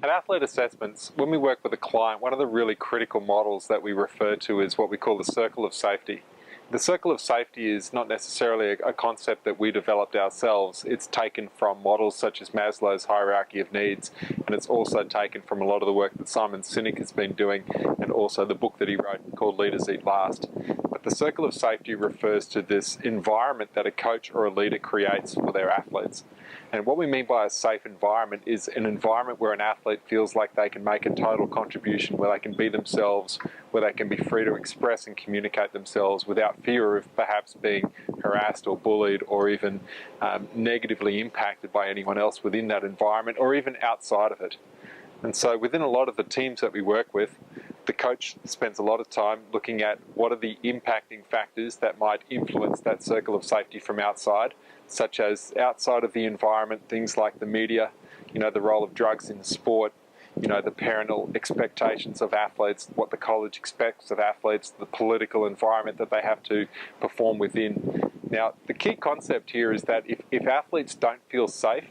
At athlete assessments, when we work with a client, one of the really critical models that we refer to is what we call the circle of safety. The circle of safety is not necessarily a concept that we developed ourselves. It's taken from models such as Maslow's hierarchy of needs, and it's also taken from a lot of the work that Simon Sinek has been doing, and also the book that he wrote called Leaders Eat Last. But the circle of safety refers to this environment that a coach or a leader creates for their athletes. And what we mean by a safe environment is an environment where an athlete feels like they can make a total contribution, where they can be themselves, where they can be free to express and communicate themselves without fear of perhaps being harassed or bullied or even negatively impacted by anyone else within that environment or even outside of it. And so within a lot of the teams that we work with, the coach spends a lot of time looking at what are the impacting factors that might influence that circle of safety from outside, such as outside of the environment, things like the media, the role of drugs in sport, the parental expectations of athletes, what the college expects of athletes, the political environment that they have to perform within. Now, the key concept here is that if athletes don't feel safe,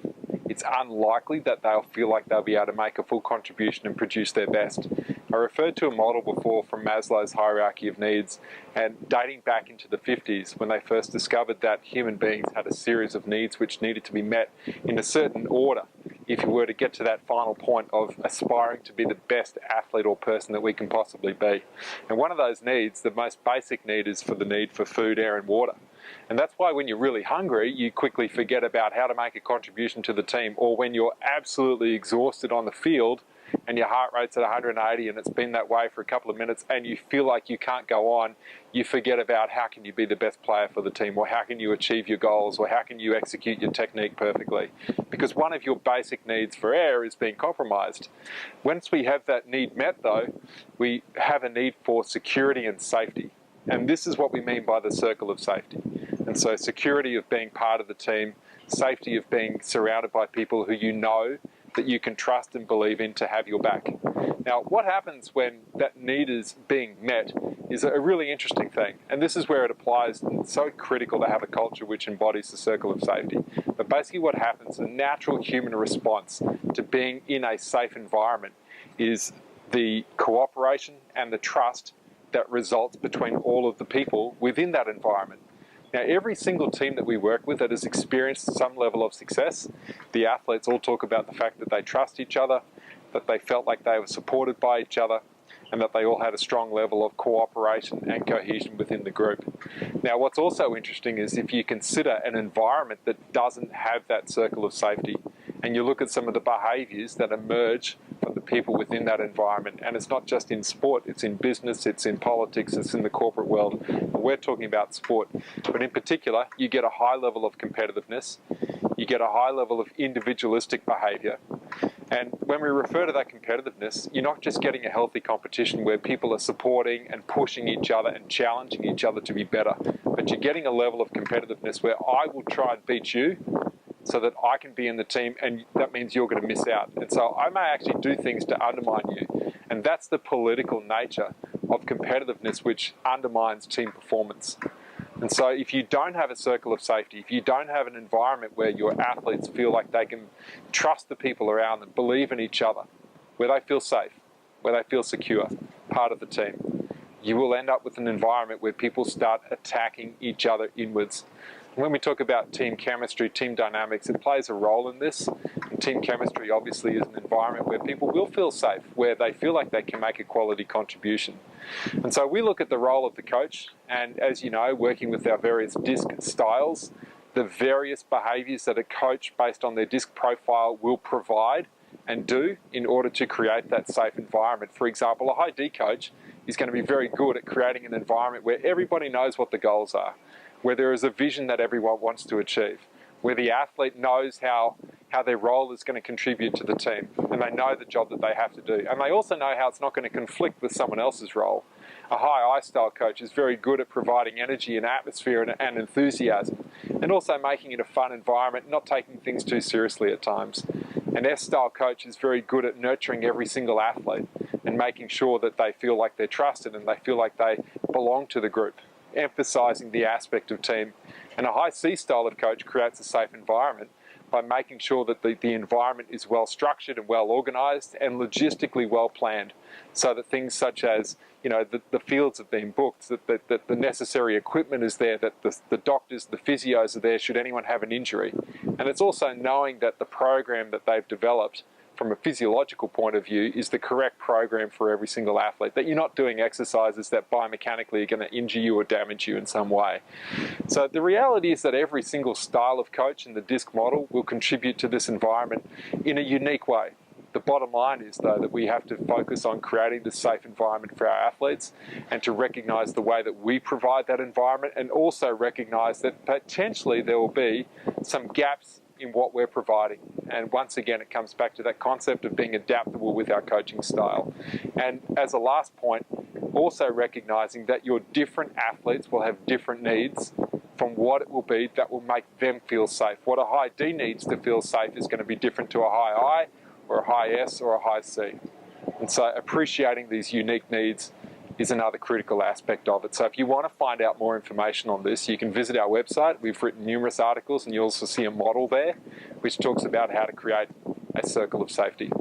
it's unlikely that they'll feel like they'll be able to make a full contribution and produce their best. I referred to a model before from Maslow's hierarchy of needs, and dating back into the 50s when they first discovered that human beings had a series of needs which needed to be met in a certain order if you were to get to that final point of aspiring to be the best athlete or person that we can possibly be. And one of those needs, the most basic need, is for the need for food, air and water. And that's why when you're really hungry, you quickly forget about how to make a contribution to the team, or when you're absolutely exhausted on the field and your heart rate's at 180 and it's been that way for a couple of minutes and you feel like you can't go on, you forget about how can you be the best player for the team, or how can you achieve your goals, or how can you execute your technique perfectly. Because one of your basic needs for air is being compromised. Once we have that need met though, we have a need for security and safety. And this is what we mean by the circle of safety. And so security of being part of the team, safety of being surrounded by people who you know that you can trust and believe in to have your back. Now, what happens when that need is being met is a really interesting thing. And this is where it applies, and it's so critical to have a culture which embodies the circle of safety. But basically what happens, the natural human response to being in a safe environment is the cooperation and the trust that results between all of the people within that environment. Now, every single team that we work with that has experienced some level of success, the athletes all talk about the fact that they trust each other, that they felt like they were supported by each other, and that they all had a strong level of cooperation and cohesion within the group. Now, what's also interesting is if you consider an environment that doesn't have that circle of safety, and you look at some of the behaviours that emerge from the people within that environment, and it's not just in sport, it's in business, it's in politics, it's in the corporate world, and we're talking about sport. But in particular, you get a high level of competitiveness, you get a high level of individualistic behaviour, and when we refer to that competitiveness, you're not just getting a healthy competition where people are supporting and pushing each other and challenging each other to be better, but you're getting a level of competitiveness where I will try and beat you so that I can be in the team, and that means you're going to miss out. And so I may actually do things to undermine you. And that's the political nature of competitiveness, which undermines team performance. And so if you don't have a circle of safety, if you don't have an environment where your athletes feel like they can trust the people around them, believe in each other, where they feel safe, where they feel secure, part of the team, you will end up with an environment where people start attacking each other inwards. When we talk about team chemistry, team dynamics, it plays a role in this. And team chemistry obviously is an environment where people will feel safe, where they feel like they can make a quality contribution. And so we look at the role of the coach, and as you know, working with our various DISC styles, the various behaviours that a coach based on their DISC profile will provide and do in order to create that safe environment. For example, a high D coach is going to be very good at creating an environment where everybody knows what the goals are, where there is a vision that everyone wants to achieve, where the athlete knows how their role is going to contribute to the team, and they know the job that they have to do. And they also know how it's not going to conflict with someone else's role. A high I style coach is very good at providing energy and atmosphere and enthusiasm, and also making it a fun environment, not taking things too seriously at times. An S style coach is very good at nurturing every single athlete and making sure that they feel like they're trusted and they feel like they belong to the group, emphasizing the aspect of team. And a high C style of coach creates a safe environment by making sure that the environment is well structured and well organized and logistically well planned, so that things such as, you know, the fields have been booked, that the necessary equipment is there, that the doctors, the physios are there should anyone have an injury. And it's also knowing that the program that they've developed from a physiological point of view is the correct program for every single athlete, that you're not doing exercises that biomechanically are going to injure you or damage you in some way. So the reality is that every single style of coach in the DISC model will contribute to this environment in a unique way. The bottom line is, though, that we have to focus on creating this safe environment for our athletes and to recognize the way that we provide that environment, and also recognize that potentially there will be some gaps in what we're providing. And once again, it comes back to that concept of being adaptable with our coaching style. And as a last point, also recognizing that your different athletes will have different needs from what it will be that will make them feel safe. What a high D needs to feel safe is going to be different to a high I, or a high S, or a high C. And so appreciating these unique needs is another critical aspect of it. So if you want to find out more information on this, you can visit our website. We've written numerous articles, and you'll also see a model there which talks about how to create a circle of safety.